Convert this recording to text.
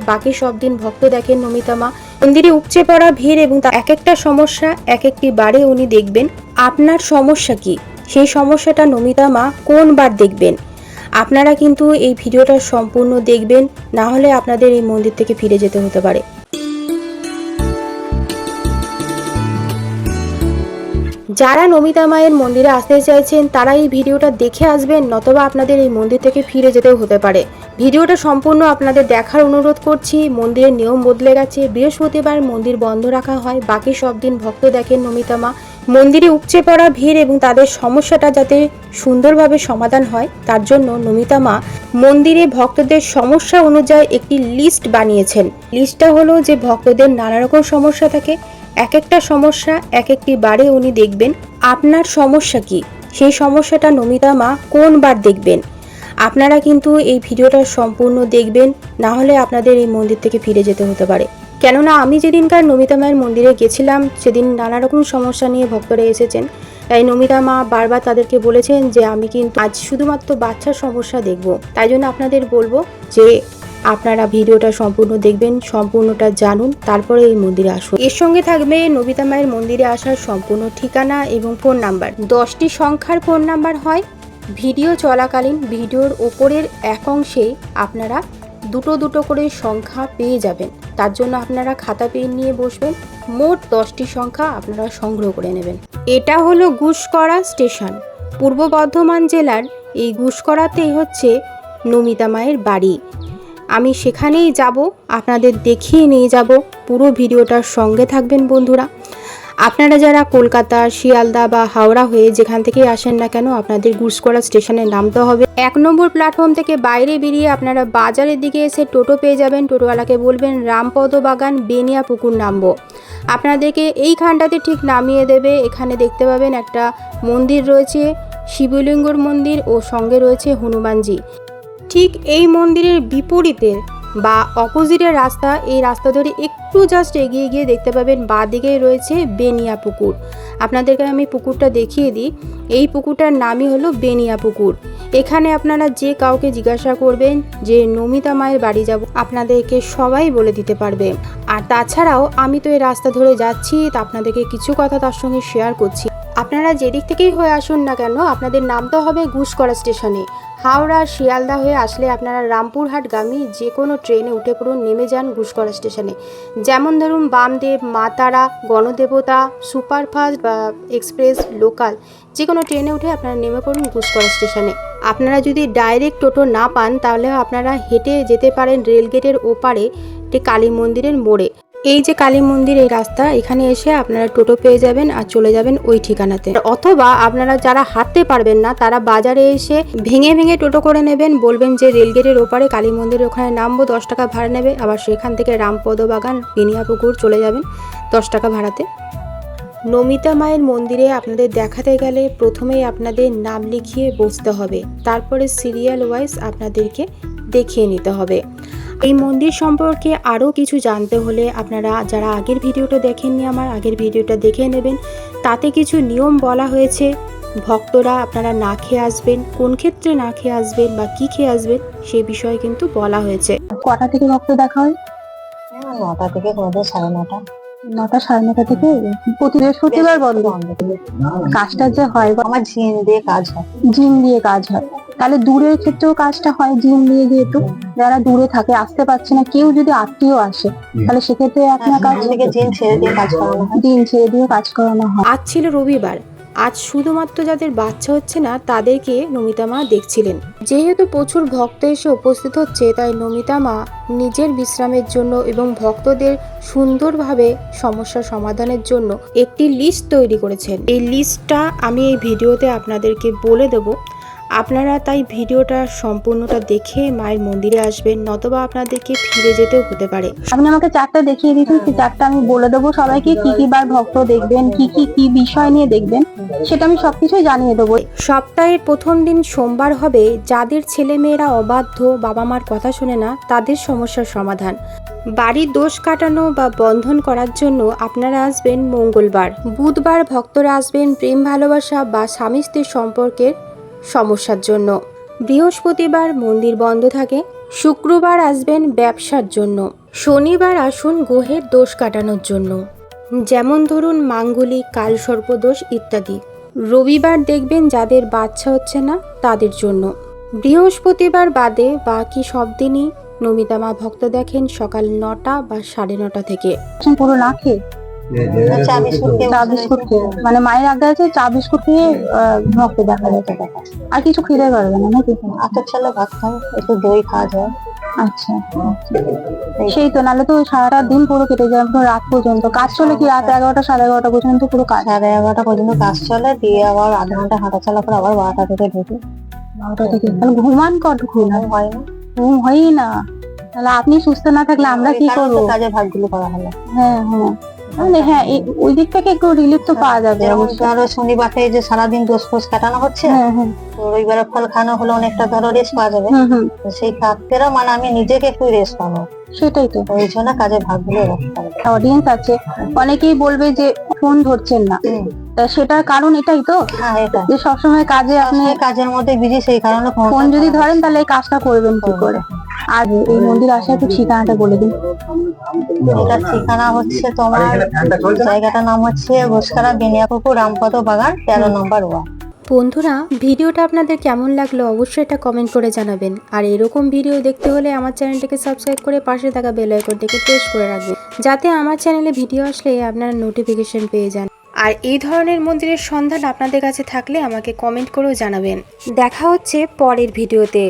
বাকি সব দিন ভক্ত দেখেন নমিতা মা। মন্দিরে উপচে পড়া ভিড় এবং তার এক একটা সমস্যা এক একটি বারে উনি দেখবেন। আপনার সমস্যা কি, সেই সমস্যাটা নমিতা মা কোন বার দেখবেন। আপনারা কিন্তু এই ভিডিওটা সম্পূর্ণ দেখবেন, না হলে আপনাদের এই মন্দির থেকে ফিরে যেতে হতে পারে। যারা নমিতা মায়ের মন্দিরে আসতে চাইছেন তারা এই ভিডিওটা দেখে আসবেন, নতবা আপনাদের এই মন্দির থেকে ফিরে যেতেও হতে পারে। ভিডিওটা সম্পূর্ণ আপনাদের দেখার অনুরোধ করছি। মন্দিরের নিয়ম বদলে গেছে, বৃহস্পতিবার মন্দির বন্ধ রাখা হয়, বাকি সব দিন ভক্ত দেখেন নমিতা মা। মন্দিরে উপচে পড়া ভিড় এবং তাদের সমস্যাটা যাতে সুন্দরভাবে সমাধান হয়, তার জন্য নমিতা মা মন্দিরে ভক্তদের সমস্যা অনুযায়ী একটি লিস্ট বানিয়েছেন। লিস্টটা হলো যে ভক্তদের নানা রকম সমস্যা থাকে, এক একটা সমস্যা এক একটি বারে উনি দেখবেন। আপনার সমস্যা কি, সেই সমস্যাটা নমিতা মা কোন বার দেখবেন। আপনারা কিন্তু এই ভিডিওটা সম্পূর্ণ দেখবেন, না হলে আপনাদের এই মন্দির থেকে ফিরে যেতে হতে পারে। কেননা আমি যেদিনকার নমিতা মায়ের মন্দিরে গেছিলাম সেদিন নানা রকম সমস্যা নিয়ে ভক্তরা এসেছেন। তাই নমিতা মা বারবার তাদেরকে বলেছেন যে আমি কিন্তু আজ শুধুমাত্র বাচ্চার সমস্যা দেখব। তাই জন্য আপনাদের বলবো যে আপনারা ভিডিওটা সম্পূর্ণ দেখবেন, সম্পূর্ণটা জানুন, তারপরে এই মন্দিরে আসুন। এর সঙ্গে থাকবে নমিতা মায়ের মন্দিরে আসার সম্পূর্ণ ঠিকানা এবং ফোন নাম্বার। 10টি সংখ্যার ফোন নাম্বার হয়। ভিডিও চলাকালীন ভিডিওর ওপরের এক অংশে আপনারা দুটো দুটো করে সংখ্যা পেয়ে যাবেন। তার জন্য আপনারা খাতা পেন নিয়ে বসবেন। মোট 10টি সংখ্যা আপনারা সংগ্রহ করে নেবেন। এটা হলো গুসকরা স্টেশন, পূর্ব বর্ধমান জেলার এই গুসকরাতেই হচ্ছে নমিতা মায়ের বাড়ি। আমি সেখানেই যাব, আপনাদের দেখিয়ে নিয়ে যাব। পুরো ভিডিওটার সঙ্গে থাকবেন বন্ধুরা। আপনারা যারা কলকাতা, শিয়ালদা বা হাওড়া হয়ে যেখান থেকেই আসেন না কেন, আপনাদের গুসকরা স্টেশনে নামতে হবে। 1 নম্বর প্ল্যাটফর্ম থেকে বাইরে বেরিয়ে আপনারা বাজারের দিকে এসে টোটো পেয়ে যাবেন। টোটোওয়ালাকে বলবেন রামপদ বাগান বেনিয়া পুকুর নামবো। আপনাদেরকে এইখানটাতে ঠিক নামিয়ে দেবে। এখানে দেখতে পাবেন একটা মন্দির রয়েছে, শিবলিঙ্গর মন্দির, ও সঙ্গে রয়েছে হনুমানজি। ঠিক এই মন্দিরের বিপরীতে বা অপোজিটের রাস্তা, এই রাস্তা ধরে একটু জাস্ট এগিয়ে গিয়ে দেখতে পাবেন বাঁ দিকেই রয়েছে বেনিয়া পুকুর। আপনাদেরকে আমি পুকুরটা দেখিয়ে দিই। এই পুকুরটার নামই হলো বেনিয়া পুকুর। এখানে আপনারা যে কাউকে জিজ্ঞাসা করবেন যে নমিতা মায়ের বাড়ি যাব, আপনাদেরকে সবাই বলে দিতে পারবে। আর তাছাড়াও আমি তো এই রাস্তা ধরে যাচ্ছি, তা আপনাদেরকে কিছু কথা তার সঙ্গে শেয়ার করছি। আপনারা যেদিক থেকেই হয়ে আসুন না কেন, আপনাদের নামতে হবে গুসকরা স্টেশনে। হাওড়া, শিয়ালদা হয়ে আসলে আপনারা রামপুরহাটগামী যে কোনো ট্রেনে উঠে পড়ুন, নেমে যান গুসকরা স্টেশনে। যেমন ধরুন বামদেব, মাতারা, গণদেবতা, সুপারফাস্ট বা এক্সপ্রেস, লোকাল যে কোনো ট্রেনে উঠে আপনারা নেমে পড়ুন গুসকরা স্টেশনে। আপনারা যদি ডাইরেক্ট টোটো না পান তাহলে আপনারা হেঁটে যেতে পারেন রেলগেটের ওপারে কালী মন্দিরের মোড়ে। এই যে কালী মন্দির, এই রাস্তা, এখানে এসে আপনারা টোটো পেয়ে যাবেন আর চলে যাবেন ওই ঠিকানাতে। অথবা আপনারা যারা হাঁটতে পারবেন না তারা বাজারে এসে ভেঙে ভেঙে টোটো করে নেবেন। বলবেন যে রেলগেটের ওপারে কালী মন্দিরের ওখানে নামবো, 10 টাকা ভাড়া নেবে। আবার সেখান থেকে রামপদ বাগান বেনিয়া পুকুর চলে যাবেন 10 টাকা ভাড়াতে। নমিতা মায়ের মন্দিরে আপনাদের দেখাতে গেলে প্রথমেই আপনাদের নাম লিখিয়ে বসতে হবে, তারপরে সিরিয়াল ওয়াইজ আপনাদেরকে দেখিয়ে নিতে হবে। এই মন্দির সম্পর্কে আরও কিছু জানতে হলে আপনারা যারা আগের ভিডিওটা দেখেননি, আমার আগের ভিডিওটা দেখে নেবেন। তাতে কিছু নিয়ম বলা হয়েছে। ভক্তরা আপনারা না খেয়ে আসবেন, কোন ক্ষেত্রে না খেয়ে আসবেন বা কি খেয়ে আসবেন সেই বিষয়ে কিন্তু বলা হয়েছে। কটা থেকে ভক্ত দেখা হয়? 9টা থেকে 9:30। 9টা 9:30 থেকে প্রতি বৃহস্পতিবার বন্ধ। কাজটা যে হয় আমার জিন দিয়ে কাজ হয়। জিম দিয়ে কাজ হয়, তাহলে দূরের ক্ষেত্রেও কাজটা হয় জিম দিয়ে। যেহেতু যারা দূরে থাকে, আসতে পারছে না, কেউ যদি আত্মীয় আসে তাহলে সেক্ষেত্রে আপনার কাজ থেকে জিন ছেড়ে দিয়ে কাজ করানো হয়। দিন ছেড়ে দিয়ে কাজ করানো হয়। আজ ছিল রবিবার। আজ শুধুমাত্র যাদের বাচ্চা হচ্ছে না তাদেরকে নমিতা মা দেখছিলেন। যেহেতু প্রচুর ভক্ত এসে উপস্থিত হচ্ছে, তাই নমিতা মা নিজের বিশ্রামের জন্য এবং ভক্তদের সুন্দরভাবে সমস্যা সমাধানের জন্য একটি লিস্ট তৈরি করেছেন। এই লিস্টটা আমি এই ভিডিওতে আপনাদেরকে বলে দেব। আপনারা তাই ভিডিওটা সম্পূর্ণটা দেখে মায়ের মন্দিরে আসবেন, নতবা আপনাদেরকে ফিরে যেতেও হতে পারে। আপনি আমাকে চারটা দেখিয়ে দিচ্ছেন, সেই চারটা আমি বলে দেবো সবাইকে। কি কি বার ভক্ত দেখবেন, কি বিষয় নিয়ে দেখবেন, সেটা আমি সবকিছুই জানিয়ে দেবো। সপ্তাহের প্রথম দিন সোমবার হবে যাদের ছেলেমেয়েরা অবাধ্য, বাবা মার কথা শোনে না, তাদের সমস্যার সমাধান। বাড়ির দোষ কাটানো বা বন্ধন করার জন্য আপনারা আসবেন মঙ্গলবার। বুধবার ভক্তরা আসবেন প্রেম ভালোবাসা বা স্বামী স্ত্রীর সম্পর্কের সমস্যার জন্য। বৃহস্পতিবার মন্দির বন্ধ থাকে। শুক্রবার আসবেন ব্যবসার জন্য, শনিবার আসুন গ্রহের দোষ কাটানোর জন্য, যেমন ধরুন মাঙ্গলিক, কালসর্পদোষ ইত্যাদি। রবিবার দেখবেন যাদের বাচ্চা হচ্ছে না তাদের জন্য। বৃহস্পতিবার বাদে বাকি সব দিনই নমিতা মা ভক্ত দেখেন সকাল 9টা বা 9:30 থেকে। পুরো না খেয়ে চা বিস্কুট খেয়ে চা বিস্কুট খেয়ে, মানে মায়ের আগে আছে চা বিস্কুট খেয়ে ভক্ত দেখা যাচ্ছে, আর কিছু খেতে পারবে না নাকি? আতর চালে ভাত খায়, একটু দই খাওয়া যায়। আচ্ছা, সেই তো, নাহলে তো সারাটা দিন পুরো কেটে যায়, একদম রাত পর্যন্ত কাজ চলে কি রাত 11টা 11:30 পর্যন্ত পুরো কাজ। 11:30 পর্যন্ত কাজ চলে, দিয়ে আবার আধা ঘন্টা হাঁটা চলা করে আবার 12টা থেকে ঢুকি। 12টা থেকে তাহলে ঘুমান কতক্ষণ? ঘুম হয় না, ঘুম হয়ই না, তাহলে আপনি সুস্থ না থাকলে আমরা কি ওই কারণে করবো? তো কাজের ভাগগুলো করা হলো। হ্যাঁ হ্যাঁ, তাহলে হ্যাঁ ওই দিক থেকে একটু রিলিফ তো পাওয়া যাবে যেমন অবশ্যই। ধরো শনিবারে যে সারাদিন দোষ ফোষ কাটানো হচ্ছে, হ্যাঁ হ্যাঁ, তো রবিবারে ফল খাওয়ানো হলে অনেকটা ধরো রেস্ট পাওয়া যাবে। হুম, তো সেই ক্ষেত্রে মানে আমি নিজেকে একটু রেস্ট পাবো, সেটাই তো। ওই জন্য কাজের ভাগগুলো রাখতে হবে। অডিয়েন্স আছে, অনেকেই বলবে যে ফোন ধরছেন না, তা সেটার কারণ এটাই তো, হ্যাঁ, এটা যে সবসময় কাজে আপনি আপনি কাজের মধ্যে বিজি, সেই কারণে ফোন যদি ধরেন তাহলে এই কাজটা করবেন কি করে? আর এই মন্দির আসার একটু ঠিকানাটা বলে দিন। এটার ঠিকানা হচ্ছে তোমার, জায়গাটার নাম হচ্ছে ঘোষকারা বেনিয়াপুকুর রামপদ বাগান 13 নম্বর ওয়ার্ড। বন্ধুরা, ভিডিওটা আপনাদের কেমন লাগলো অবশ্যই এটা কমেন্ট করে জানাবেন। আর এরকম ভিডিও দেখতে হলে আমার চ্যানেলটিকে সাবস্ক্রাইব করে পাশে থাকা বেল আইকনটিকে প্রেস করে রাখবেন, যাতে আমার চ্যানেলে ভিডিও আসলে আপনারা নোটিফিকেশন পেয়ে যান। আর এই ধরনের মন্দিরের সন্ধান আপনাদের কাছে থাকলে আমাকে কমেন্ট করেও জানাবেন। দেখা হচ্ছে পরের ভিডিওতে।